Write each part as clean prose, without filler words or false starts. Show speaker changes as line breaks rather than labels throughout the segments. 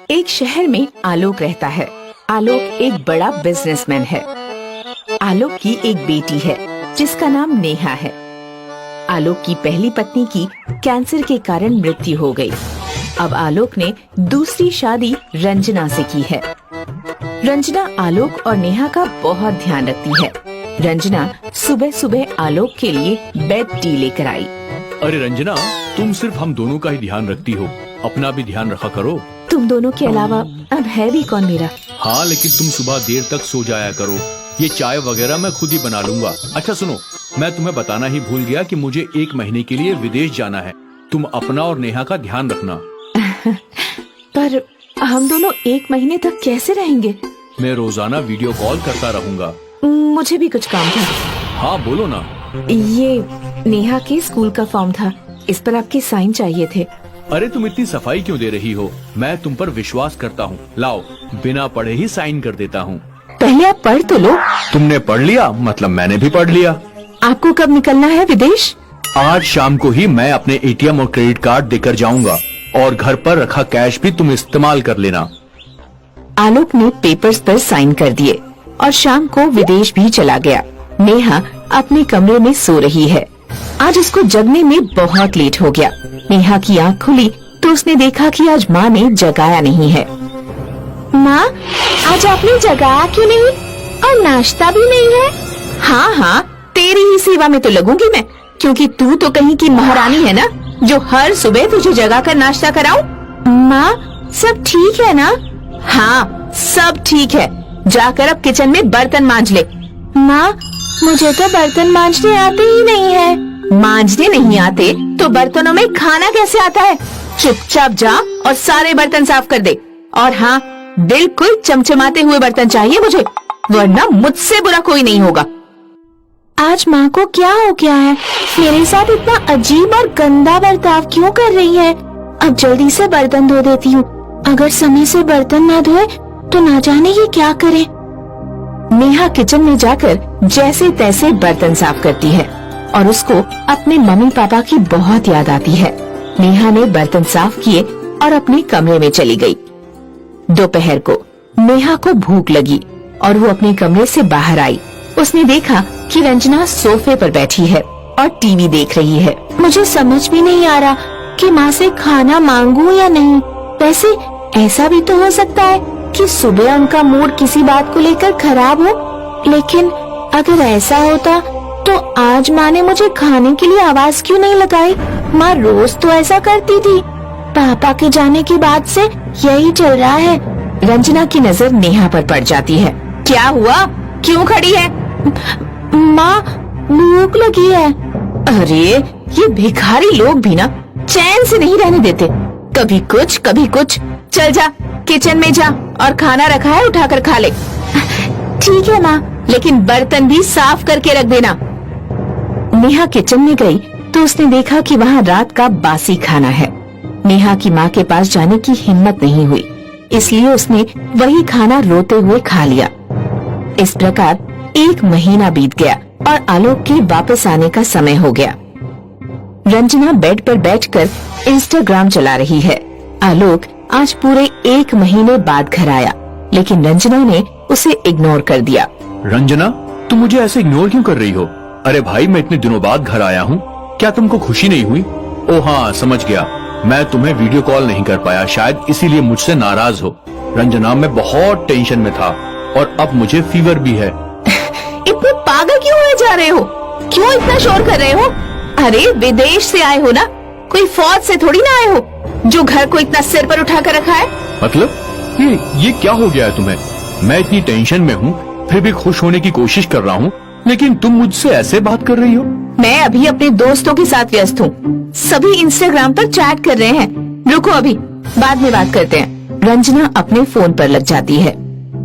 एक शहर में आलोक रहता है। आलोक एक बड़ा बिजनेसमैन है। आलोक की एक बेटी है जिसका नाम नेहा है। आलोक की पहली पत्नी की कैंसर के कारण मृत्यु हो गई। अब आलोक ने दूसरी शादी रंजना से की है। रंजना आलोक और नेहा का बहुत ध्यान रखती है। रंजना सुबह सुबह आलोक के लिए बेड टी लेकर आई।
अरे रंजना, तुम सिर्फ हम दोनों का ही ध्यान रखती हो, अपना भी ध्यान रखा करो।
तुम दोनों के अलावा अब है भी कौन मेरा?
हाँ, लेकिन तुम सुबह देर तक सो जाया करो। ये चाय वगैरह मैं खुद ही बना लूंगा। अच्छा सुनो, मैं तुम्हें बताना ही भूल गया कि मुझे 1 महीने के लिए विदेश जाना है। तुम अपना और नेहा का ध्यान रखना।
पर हम दोनों 1 महीने तक कैसे रहेंगे?
मैं रोजाना वीडियो कॉल करता रहूंगा।
मुझे भी कुछ काम था।
हाँ बोलो ना।
ये नेहा के स्कूल का फॉर्म था, इस पर आपके साइन चाहिए थे।
अरे तुम इतनी सफाई क्यों दे रही हो? मैं तुम पर विश्वास करता हूँ। लाओ, बिना पढ़े ही साइन कर देता हूँ।
पहले आप पढ़ तो लो।
तुमने पढ़ लिया मतलब मैंने भी पढ़ लिया।
आपको कब निकलना है विदेश?
आज शाम को ही मैं अपने एटीएम और क्रेडिट कार्ड देकर जाऊंगा, और घर पर रखा कैश भी तुम इस्तेमाल कर लेना।
आलोक ने पेपर्स पर साइन कर दिए और शाम को विदेश भी चला गया। नेहा अपने कमरे में सो रही है। आज उसको जगने में बहुत लेट हो गया। नेहा की आँख खुली तो उसने देखा कि आज माँ ने जगाया नहीं है। माँ, आज आपने जगाया क्यों नहीं? और नाश्ता भी नहीं है? हाँ, तेरी ही सेवा में तो लगूंगी मैं, क्योंकि तू तो कहीं की महारानी है ना, जो हर सुबह तुझे जगा कर नाश्ता कराऊं। माँ, सब ठीक है ना? हाँ, सब ठीक है। जाकर अब किचन में बर्तन मांज ले। माँ, मुझे तो बर्तन मांजने आते ही नहीं है। मांजने नहीं आते तो बर्तनों में खाना कैसे आता है? चुपचाप जा और सारे बर्तन साफ कर दे। और हाँ, बिल्कुल चमचमाते हुए बर्तन चाहिए मुझे, वरना मुझसे बुरा कोई नहीं होगा। आज माँ को क्या हो गया है? मेरे साथ इतना अजीब और गंदा बर्ताव क्यों कर रही है? अब जल्दी से बर्तन धो देती हूँ। अगर समय से बर्तन ना धोए तो ना जाने ये क्या करे। नेहा किचन में जाकर जैसे तैसे बर्तन साफ करती है और उसको अपने मम्मी पापा की बहुत याद आती है। नेहा ने बर्तन साफ किए और अपने कमरे में चली गई। दोपहर को नेहा को भूख लगी और वो अपने कमरे से बाहर आई। उसने देखा कि रंजना सोफे पर बैठी है और टीवी देख रही है। मुझे समझ भी नहीं आ रहा कि माँ से खाना मांगूं या नहीं। वैसे ऐसा भी तो हो सकता है कि सुबह उनका मूड किसी बात को लेकर खराब हो, लेकिन अगर ऐसा होता तो आज माँ ने मुझे खाने के लिए आवाज क्यों नहीं लगाई? माँ रोज तो ऐसा करती थी। पापा के जाने के बाद से यही चल रहा है। रंजना की नजर नेहा पर पड़ जाती है। क्या हुआ? क्यों खड़ी है? माँ, भूख लगी है। अरे ये भिखारी लोग भी ना चैन से नहीं रहने देते, कभी कुछ कभी कुछ। चल जा, किचन में जा और खाना रखा है, उठाकर खा ले। ठीक है माँ, लेकिन बर्तन भी साफ करके रख देना। नेहा किचन में गई तो उसने देखा कि वहाँ रात का बासी खाना है। नेहा की माँ के पास जाने की हिम्मत नहीं हुई, इसलिए उसने वही खाना रोते हुए खा लिया। इस प्रकार 1 महीना बीत गया और आलोक के वापस आने का समय हो गया। रंजना बेड पर बैठकर इंस्टाग्राम चला रही है। आलोक आज पूरे 1 महीने बाद घर आया, लेकिन रंजना ने उसे इग्नोर कर दिया।
रंजना, तुम मुझे ऐसे इग्नोर क्यों कर रही हो? अरे भाई, मैं इतने दिनों बाद घर आया हूँ, क्या तुमको खुशी नहीं हुई? ओ हाँ, समझ गया, मैं तुम्हें वीडियो कॉल नहीं कर पाया, शायद इसीलिए मुझसे नाराज हो। रंजना, मैं बहुत टेंशन में था और अब मुझे फीवर भी है।
इतने पागल क्यों हुए जा रहे हो? क्यों इतना शोर कर रहे हो? अरे विदेश से आए हो ना, कोई फौज से थोड़ी ना आए हो जो घर को इतना सिर पर उठा कर रखा है।
मतलब ये क्या हो गया है तुम्हें? मैं इतनी टेंशन में हूँ, फिर भी खुश होने की कोशिश कर रहा हूँ, लेकिन तुम मुझसे ऐसे बात कर रही हो।
मैं अभी अपने दोस्तों के साथ व्यस्त हूँ, सभी इंस्टाग्राम पर चैट कर रहे हैं। रुको, अभी बाद में बात करते हैं। रंजना अपने फोन पर लग जाती है।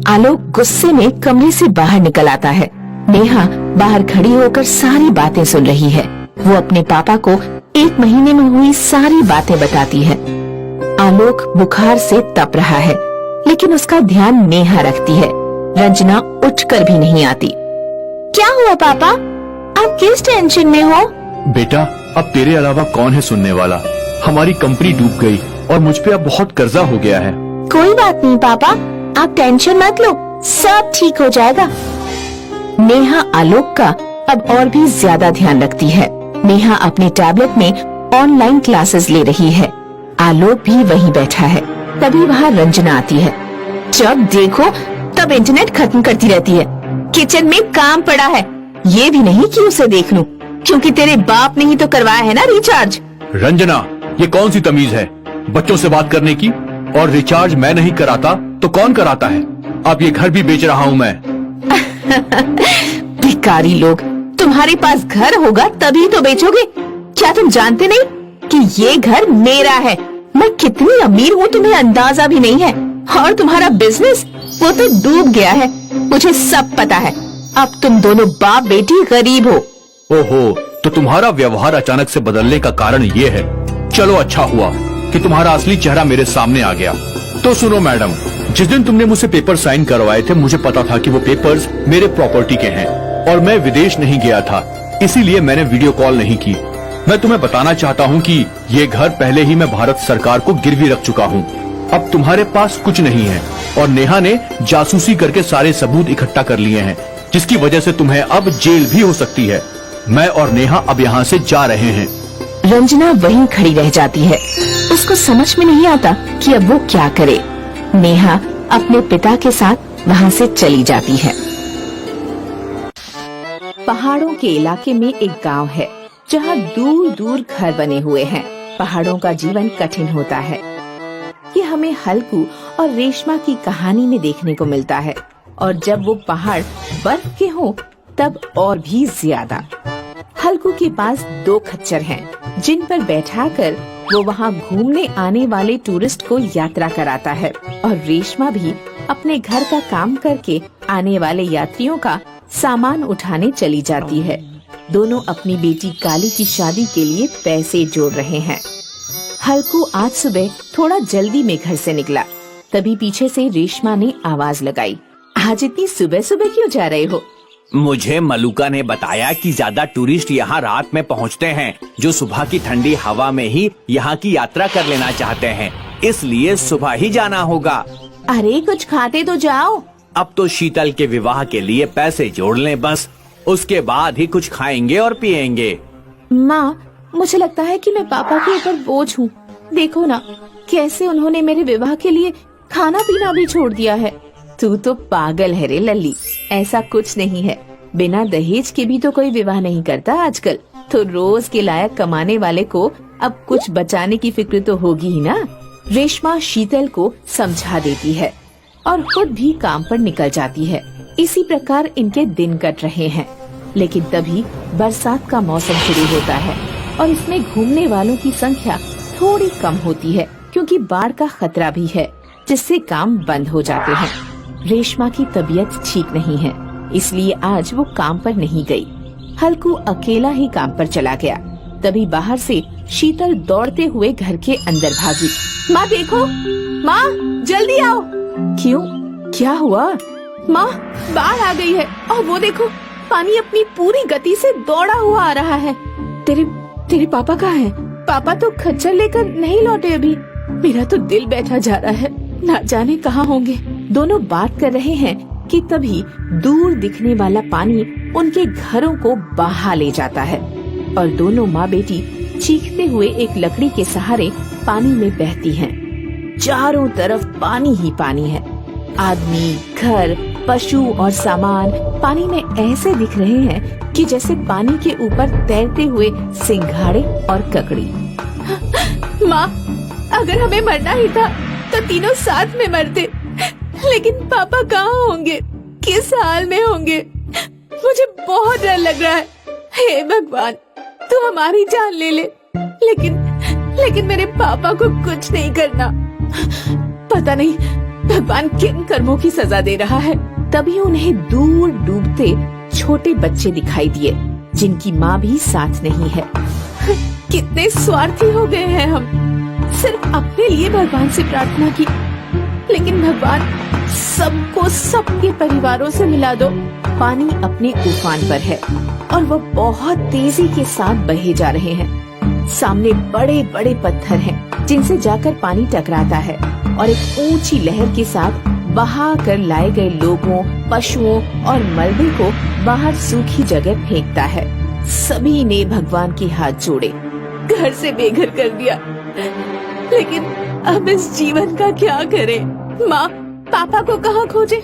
आलोक गुस्से में कमरे से बाहर निकल आता है। नेहा बाहर खड़ी होकर सारी बातें सुन रही है। वो अपने पापा को 1 महीने में हुई सारी बातें बताती है। आलोक बुखार से तप रहा है, लेकिन उसका ध्यान नेहा रखती है। रंजना उठकर भी नहीं आती। क्या हुआ पापा? आप किस टेंशन में हो?
बेटा, अब तेरे अलावा कौन है सुनने वाला? हमारी कंपनी डूब गई और मुझ पे अब बहुत कर्जा हो गया है।
कोई बात नहीं पापा, आप टेंशन मत लो, सब ठीक हो जाएगा। नेहा आलोक का अब और भी ज्यादा ध्यान रखती है। नेहा अपने टैबलेट में ऑनलाइन क्लासेस ले रही है। आलोक भी वहीं बैठा है। तभी वहाँ रंजना आती है। जब देखो तब इंटरनेट खत्म करती रहती है। किचन में काम पड़ा है, ये भी नहीं कि उसे देख लूं, क्योंकि तेरे बाप ने ही तो करवाया है ना रिचार्ज।
रंजना, ये कौन सी तमीज है बच्चों से बात करने की? और रिचार्ज मैं नहीं कराता तो कौन कराता है? अब ये घर भी बेच रहा हूँ मैं।
भिखारी लोग, तुम्हारे पास घर होगा तभी तो बेचोगे। क्या तुम जानते नहीं कि ये घर मेरा है? मैं कितनी अमीर हूँ तुम्हें अंदाजा भी नहीं है। और तुम्हारा बिजनेस वो तो डूब गया है, मुझे सब पता है। अब तुम दोनों बाप बेटी गरीब हो।
ओहो, तो तुम्हारा व्यवहार अचानक से बदलने का कारण ये है। चलो अच्छा हुआ कि तुम्हारा असली चेहरा मेरे सामने आ गया। तो सुनो मैडम, जिस दिन तुमने मुझसे पेपर साइन करवाए थे, मुझे पता था कि वो पेपर्स मेरे प्रॉपर्टी के हैं और मैं विदेश नहीं गया था, इसीलिए मैंने वीडियो कॉल नहीं की। मैं तुम्हें बताना चाहता हूँ कि ये घर पहले ही मैं भारत सरकार को गिरवी रख चुका हूँ। अब तुम्हारे पास कुछ नहीं है और नेहा ने जासूसी करके सारे सबूत इकट्ठा कर लिए हैं, जिसकी वजह से तुम्हें अब जेल भी हो सकती है। मैं और नेहा अब यहाँ से जा रहे हैं।
रंजना वहीं खड़ी रह जाती है। उसको समझ में नहीं आता कि अब वो क्या करे। नेहा अपने पिता के साथ वहाँ से चली जाती है। पहाड़ों के इलाके में एक गांव है, जहाँ दूर दूर घर बने हुए हैं। पहाड़ों का जीवन कठिन होता है। ये हमें हल्कू और रेशमा की कहानी में देखने को मिलता है। और जब वो पहाड़ बर्फ के हों, तब और भी ज्यादा। हल्कू के पास 2 खच्चर हैं, जिन पर बैठाकर वो वहाँ घूमने आने वाले टूरिस्ट को यात्रा कराता है। और रेशमा भी अपने घर का काम करके आने वाले यात्रियों का सामान उठाने चली जाती है। दोनों अपनी बेटी काली की शादी के लिए पैसे जोड़ रहे हैं। हल्कू आज सुबह थोड़ा जल्दी में घर से निकला। तभी पीछे से रेशमा ने आवाज लगाई, आज इतनी सुबह सुबह क्यों जा रहे हो?
मुझे मलूका ने बताया कि ज्यादा टूरिस्ट यहाँ रात में पहुँचते हैं, जो सुबह की ठंडी हवा में ही यहाँ की यात्रा कर लेना चाहते हैं, इसलिए सुबह ही जाना होगा।
अरे कुछ खाते तो जाओ।
अब तो शीतल के विवाह के लिए पैसे जोड़ लें बस, उसके बाद ही कुछ खाएंगे और पिएंगे।
माँ, मुझे लगता है कि मैं पापा के ऊपर बोझ हूँ। देखो ना, कैसे उन्होंने मेरे विवाह के लिए खाना पीना भी छोड़ दिया है। तू तो पागल है रे लल्ली, ऐसा कुछ नहीं है। बिना दहेज के भी तो कोई विवाह नहीं करता आजकल। तो रोज के लायक कमाने वाले को अब कुछ बचाने की फिक्र तो होगी ही ना। रेशमा शीतल को समझा देती है और खुद भी काम पर निकल जाती है। इसी प्रकार इनके दिन कट रहे हैं। लेकिन तभी बरसात का मौसम शुरू होता है और इसमें घूमने वालों की संख्या थोड़ी कम होती है, क्योंकि बाढ़ का खतरा भी है, जिससे काम बंद हो जाते हैं। रेशमा की तबीयत ठीक नहीं है, इसलिए आज वो काम पर नहीं गई। हल्कू अकेला ही काम पर चला गया। तभी बाहर से शीतल दौड़ते हुए घर के अंदर भागी। माँ देखो, माँ जल्दी आओ। क्यों, क्या हुआ? माँ, बाढ़ आ गई है और वो देखो, पानी अपनी पूरी गति से दौड़ा हुआ आ रहा है। तेरे पापा कहाँ हैं? पापा तो खच्चर लेकर नहीं लौटे अभी। मेरा तो दिल बैठा जा रहा है, ना जाने कहाँ होंगे। दोनों बात कर रहे हैं कि तभी दूर दिखने वाला पानी उनके घरों को बहा ले जाता है और दोनों माँ बेटी चीखते हुए एक लकड़ी के सहारे पानी में बहती हैं। चारों तरफ पानी ही पानी है। आदमी, घर, पशु और सामान पानी में ऐसे दिख रहे हैं कि जैसे पानी के ऊपर तैरते हुए सिंघाड़े और ककड़ी। माँ, अगर हमें मरना ही था तो तीनों साथ में मरते। लेकिन पापा कहाँ होंगे, किस हाल में होंगे? मुझे बहुत डर लग रहा है। हे भगवान, तू हमारी जान ले ले, लेकिन मेरे पापा को कुछ नहीं करना। पता नहीं भगवान किन कर्मों की सजा दे रहा है। तभी उन्हें दूर डूबते छोटे बच्चे दिखाई दिए, जिनकी माँ भी साथ नहीं है। कितने स्वार्थी हो गए हैं हम, सिर्फ अपने लिए भगवान से प्रार्थना की, लेकिन भगवान सबको सबके परिवारों से मिला दो। पानी अपने उफान पर है और वो बहुत तेजी के साथ बहे जा रहे हैं। सामने बड़े बड़े पत्थर हैं, जिनसे जाकर पानी टकराता है और एक ऊंची लहर के साथ बहा कर लाए गए लोगों, पशुओं और मलबे को बाहर सूखी जगह फेंकता है। सभी ने भगवान के हाथ जोड़े, घर से बेघर कर दिया, लेकिन अब इस जीवन का क्या करें? माँ पापा को कहाँ खोजे?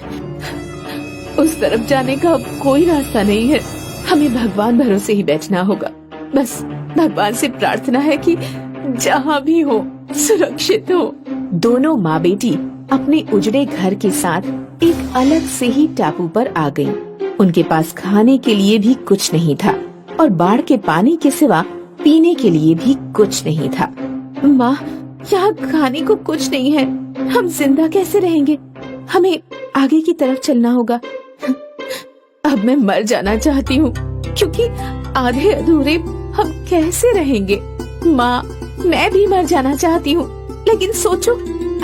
उस तरफ जाने का अब कोई रास्ता नहीं है। हमें भगवान भरोसे ही बैठना होगा। बस भगवान से प्रार्थना है कि जहाँ भी हो सुरक्षित हो। दोनों माँ बेटी अपने उजड़े घर के साथ एक अलग से ही टापू पर आ गईं। उनके पास खाने के लिए भी कुछ नहीं था और बाढ़ के पानी के सिवा पीने के लिए भी कुछ नहीं था। माँ, यहाँ खाने को कुछ नहीं है, हम जिंदा कैसे रहेंगे? हमें आगे की तरफ चलना होगा। अब मैं मर जाना चाहती हूँ, क्योंकि आधे अधूरे हम कैसे रहेंगे? माँ, मैं भी मर जाना चाहती हूँ, लेकिन सोचो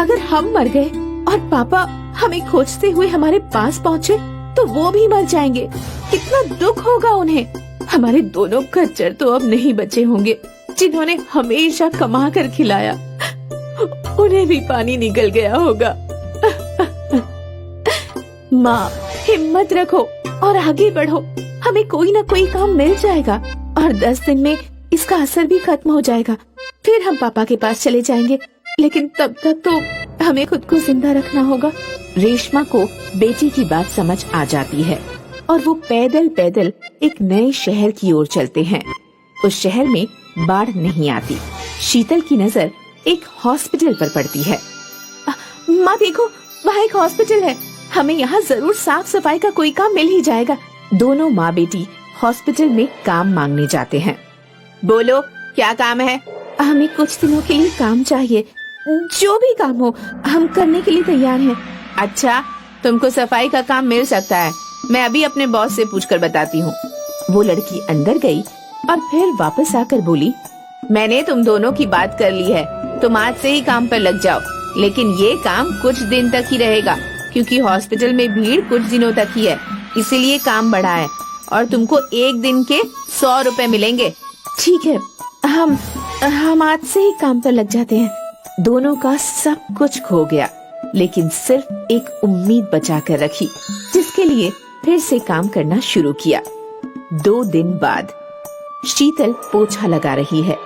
अगर हम मर गए और पापा हमें खोजते हुए हमारे पास पहुँचे तो वो भी मर जाएंगे। कितना दुख होगा उन्हें। हमारे दोनों खच्चर तो अब नहीं बचे होंगे, जिन्होंने हमेशा कमा कर खिलाया। उन्हें भी पानी निकल गया होगा। माँ, हिम्मत रखो और आगे बढ़ो। हमें कोई न कोई काम मिल जाएगा और 10 दिन में इसका असर भी खत्म हो जाएगा। फिर हम पापा के पास चले जाएंगे, लेकिन तब तक तो हमें खुद को जिंदा रखना होगा। रेशमा को बेटी की बात समझ आ जाती है और वो पैदल पैदल एक नए शहर की ओर चलते हैं। उस शहर में बाढ़ नहीं आती। शीतल की नजर एक हॉस्पिटल पर पड़ती है। माँ देखो, वहाँ एक हॉस्पिटल है। हमें यहाँ जरूर साफ सफाई का कोई काम मिल ही जाएगा। दोनों माँ बेटी हॉस्पिटल में काम मांगने जाते हैं। बोलो, क्या काम है? हमें कुछ दिनों के लिए काम चाहिए। जो भी काम हो हम करने के लिए तैयार हैं। अच्छा, तुमको सफाई का काम मिल सकता है। मैं अभी अपने बॉस से पूछकर बताती हूँ। वो लड़की अंदर गई और फिर वापस आकर बोली, मैंने तुम दोनों की बात कर ली है। तुम आज से ही काम पर लग जाओ, लेकिन ये काम कुछ दिन तक ही रहेगा, क्योंकि हॉस्पिटल में भीड़ कुछ दिनों तक ही है, इसीलिए काम बढ़ा है और तुमको एक दिन के 100 रुपए मिलेंगे। ठीक है, हम आज से ही काम पर लग जाते हैं। दोनों का सब कुछ खो गया, लेकिन सिर्फ एक उम्मीद बचा कर रखी, जिसके लिए फिर से काम करना शुरू किया। 2 दिन बाद शीतल पोछा लगा रही है।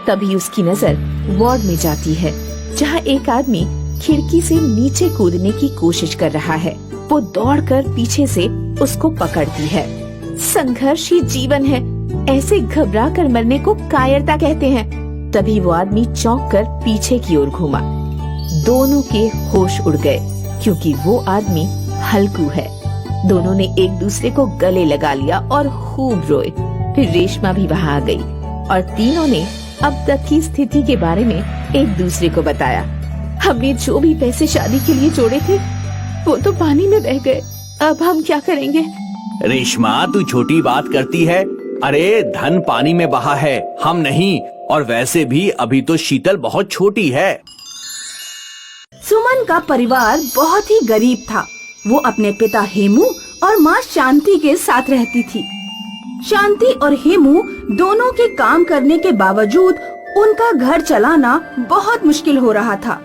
तभी उसकी नजर वार्ड में जाती है, जहाँ एक आदमी खिड़की से नीचे कूदने की कोशिश कर रहा है। वो दौड़कर पीछे से उसको पकड़ती है। संघर्ष ही जीवन है, ऐसे घबरा कर मरने को कायरता कहते हैं। तभी वो आदमी चौंक कर पीछे की ओर घूमा। दोनों के होश उड़ गए, क्योंकि वो आदमी हल्कू है। दोनों ने एक दूसरे को गले लगा लिया और खूब रोए। फिर रेशमा भी वहाँ आ गई और तीनों ने अब तक की स्थिति के बारे में एक दूसरे को बताया। हमने जो भी पैसे शादी के लिए जोड़े थे, वो तो पानी में बह गए। अब हम क्या करेंगे?
रेशमा, तू छोटी बात करती है। अरे धन पानी में बहा है, हम नहीं। और वैसे भी अभी तो शीतल बहुत छोटी है।
सुमन का परिवार बहुत ही गरीब था। वो अपने पिता हेमू और माँ शांति के साथ रहती थी। शांति और हेमू दोनों के काम करने के बावजूद उनका घर चलाना बहुत मुश्किल हो रहा था।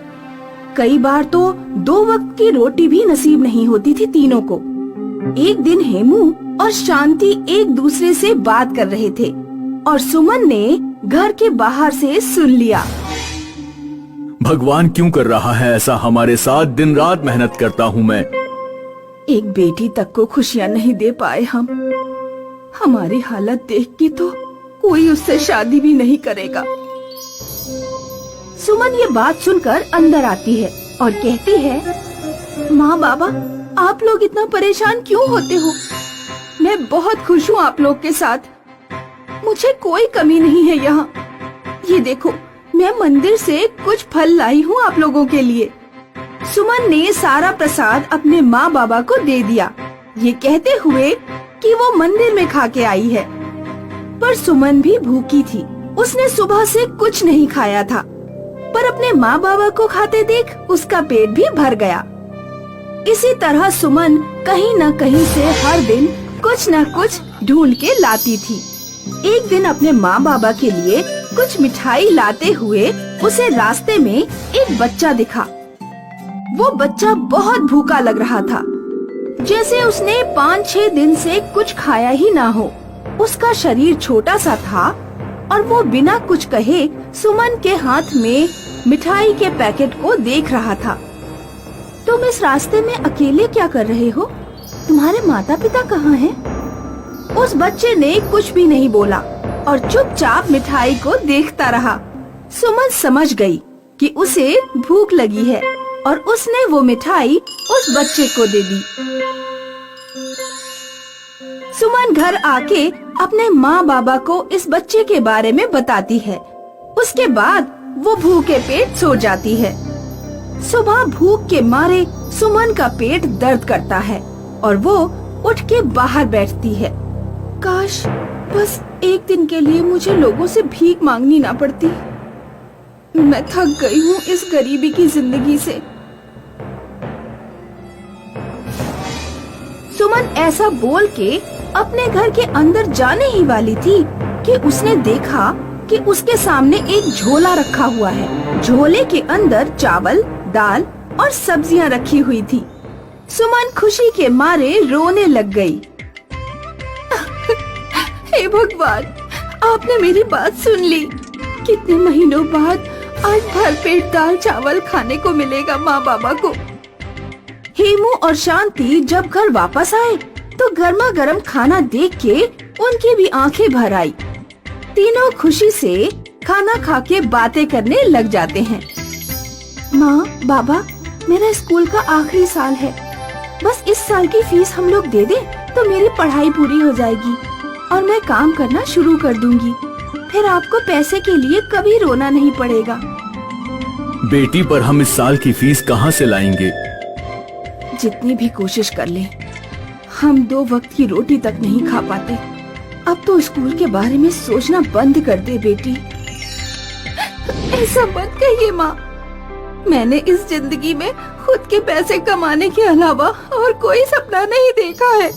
कई बार तो 2 वक्त की रोटी भी नसीब नहीं होती थी तीनों को। एक दिन हेमू और शांति एक दूसरे से बात कर रहे थे और सुमन ने घर के बाहर से सुन लिया।
भगवान क्यों कर रहा है ऐसा हमारे साथ? दिन रात मेहनत करता हूँ मैं।
एक बेटी तक को खुशियाँ नहीं दे पाए हम। हमारी हालत देख के तो कोई उससे शादी भी नहीं करेगा। सुमन ये बात सुनकर अंदर आती है और कहती है, माँ बाबा, आप लोग इतना परेशान क्यों होते हो? मैं बहुत खुश हूँ आप लोग के साथ। मुझे कोई कमी नहीं है यहाँ। ये देखो, मैं मंदिर से कुछ फल लाई हूँ आप लोगों के लिए। सुमन ने सारा प्रसाद अपने माँ बाबा को दे दिया, ये कहते हुए कि वो मंदिर में खा के आई है। पर सुमन भी भूखी थी। उसने सुबह से कुछ नहीं खाया था, पर अपने माँ बाबा को खाते देख उसका पेट भी भर गया। इसी तरह सुमन कहीं न कहीं से हर दिन कुछ न कुछ ढूंढ के लाती थी। एक दिन अपने माँ बाबा के लिए कुछ मिठाई लाते हुए उसे रास्ते में एक बच्चा दिखा। वो बच्चा बहुत भूखा लग रहा था, जैसे उसने 5-6 दिन से कुछ खाया ही ना हो। उसका शरीर छोटा सा था और वो बिना कुछ कहे सुमन के हाथ में मिठाई के पैकेट को देख रहा था। तुम इस रास्ते में अकेले क्या कर रहे हो? तुम्हारे माता पिता कहाँ हैं? उस बच्चे ने कुछ भी नहीं बोला और चुपचाप मिठाई को देखता रहा। सुमन समझ गई कि उसे भूख लगी है और उसने वो मिठाई उस बच्चे को दे दी। सुमन घर आके अपने माँ बाबा को इस बच्चे के बारे में बताती है। उसके बाद वो भूखे पेट सो जाती है। सुबह भूख के मारे सुमन का पेट दर्द करता है और वो उठ के बाहर बैठती है। काश बस एक दिन के लिए मुझे लोगों से भीख मांगनी ना पड़ती। मैं थक गई हूँ इस गरीबी की जिंदगी से। सुमन ऐसा बोल के अपने घर के अंदर जाने ही वाली थी कि उसने देखा कि उसके सामने एक झोला रखा हुआ है। झोले के अंदर चावल, दाल और सब्जियां रखी हुई थी। सुमन खुशी के मारे रोने लग गई। हे भगवान, आपने मेरी बात सुन ली। कितने महीनों बाद आज भरपेट दाल चावल खाने को मिलेगा माँ बाबा को। हेमू और शांति जब घर वापस आए तो गर्मा गर्म खाना देख के उनकी भी आंखें भर आई। तीनों खुशी से खाना खा के बातें करने लग जाते हैं। माँ, बाबा, मेरा स्कूल का आखिरी साल है। बस इस साल की फीस हम लोग दे दें तो मेरी पढ़ाई पूरी हो जाएगी और मैं काम करना शुरू कर दूंगी। फिर आपको पैसे के लिए कभी रोना नहीं पड़ेगा।
बेटी, पर हम इस साल की फीस कहाँ से लाएंगे?
जितनी भी कोशिश कर ले, हम 2 वक्त की रोटी तक नहीं खा पाते। अब तो स्कूल के बारे में सोचना बंद कर दे बेटी। ऐसा मत कहिए माँ। मैंने इस जिंदगी में खुद के पैसे कमाने के अलावा और कोई सपना नहीं देखा है।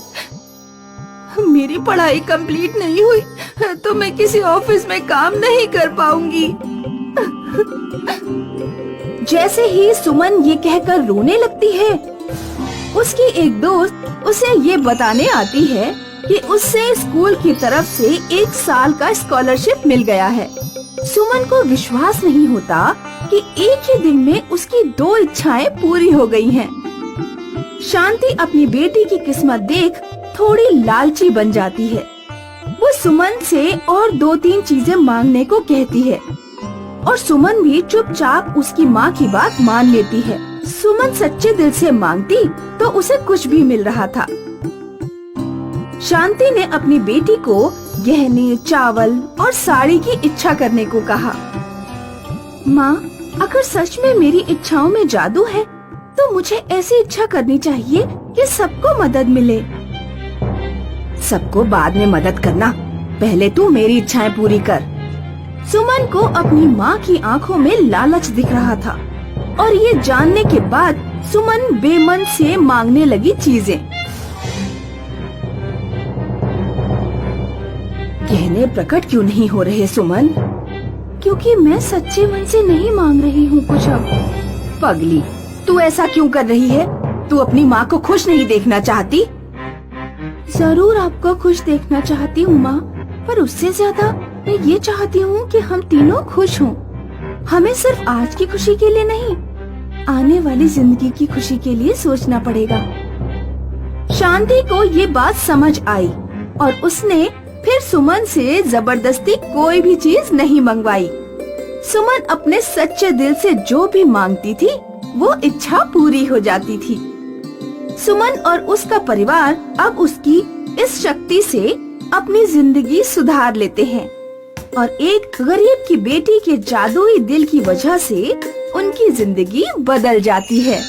मेरी पढ़ाई कंप्लीट नहीं हुई तो मैं किसी ऑफिस में काम नहीं कर पाऊंगी। जैसे ही सुमन ये कहकर रोने लगती है, उसकी एक दोस्त उसे ये बताने आती है कि उससे स्कूल की तरफ से 1 साल का स्कॉलरशिप मिल गया है। सुमन को विश्वास नहीं होता कि एक ही दिन में उसकी 2 इच्छाएं पूरी हो गई हैं। शांति अपनी बेटी की किस्मत देख थोड़ी लालची बन जाती है। वो सुमन से और 2-3 चीजें मांगने को कहती है और सुमन भी चुपचाप उसकी माँ की बात मान लेती है। सुमन सच्चे दिल से मांगती तो उसे कुछ भी मिल रहा था। शांति ने अपनी बेटी को गहने, चावल और साड़ी की इच्छा करने को कहा। माँ, अगर सच में मेरी इच्छाओं में जादू है तो मुझे ऐसी इच्छा करनी चाहिए कि सबको मदद मिले। सबको बाद में मदद करना, पहले तू मेरी इच्छाएं पूरी कर। सुमन को अपनी माँ की आंखों में लालच दिख रहा था और ये जानने के बाद सुमन बेमन से मांगने लगी चीजें। गहने प्रकट क्यों नहीं हो रहे सुमन? क्योंकि मैं सच्चे मन से नहीं मांग रही हूँ कुछ। अब पगली, तू ऐसा क्यों कर रही है? तू अपनी माँ को खुश नहीं देखना चाहती? जरूर आपको खुश देखना चाहती हूँ माँ, पर उससे ज्यादा मैं ये चाहती हूँ कि हम तीनों खुश हों। हमें सिर्फ आज की खुशी के लिए नहीं, आने वाली जिंदगी की खुशी के लिए सोचना पड़ेगा। शांति को ये बात समझ आई और उसने फिर सुमन से जबरदस्ती कोई भी चीज नहीं मंगवाई। सुमन अपने सच्चे दिल से जो भी मांगती थी वो इच्छा पूरी हो जाती थी। सुमन और उसका परिवार अब उसकी इस शक्ति से अपनी जिंदगी सुधार लेते हैं और एक गरीब की बेटी के जादुई दिल की वजह से उनकी जिंदगी बदल जाती है।